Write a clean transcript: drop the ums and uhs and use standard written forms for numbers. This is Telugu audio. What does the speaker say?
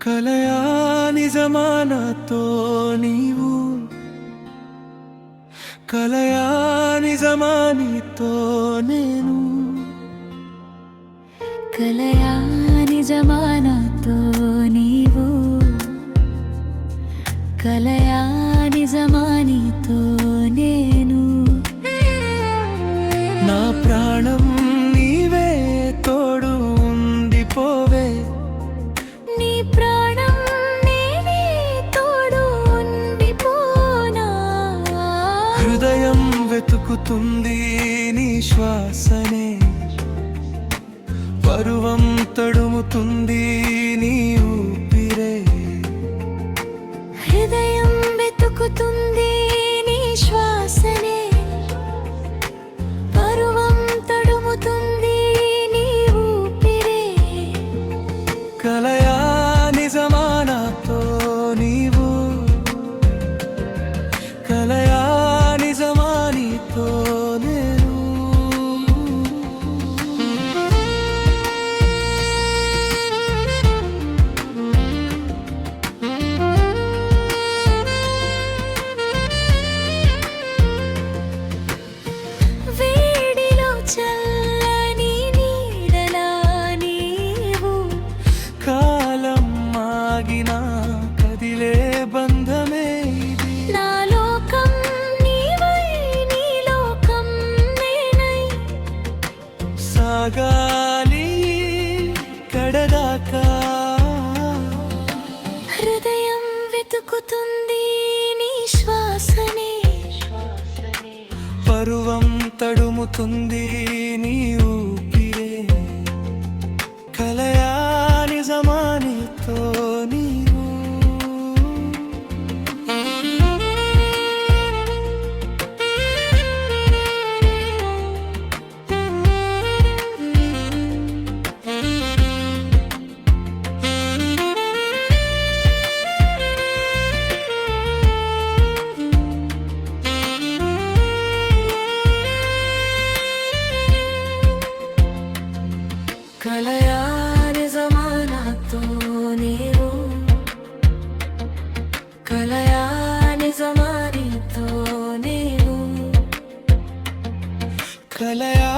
కలయా నిజమా నాతో నీవు, కలయా నిజమా నీతో నేను, కలయా నిజమా నాతో నీవు, కలయా నిజమా నీతో నేను. నా ప్రాణం నీవే తోడు ఉండిపోవే, నీ ప్రాణం నేనే తోడు ఉండిపోనా. హృదయం వెతుకుతుంది నీ శ్వాసనే, పరువం తడుముతుంది నీ ఊపిరే. హృదయం వెతుకుతుంది నీ శ్వాసనే, పరువం తడుముతుంది నీ ఊపిరే. కలయా నిజమా నాతో నీవు, కలయా నిజమా నీతో నేను. వేడిలో చల్లని నీడలా నీవు, కాలం ఆగినా కదిలే బంధమే ఇది. నా లోకం నీవై నీ లోకం నేనై సాగాలి కడదాకా. హృదయం వెతుకుతుంది నీ శ్వాసనే, పరువం తడుముతుంది నీ ఊపిరే. కలయా నిజమా నీతో నీవు. కలయా నిజమా నాతో నీవు, కలయా నిజమా నీతో నీవు, కలయా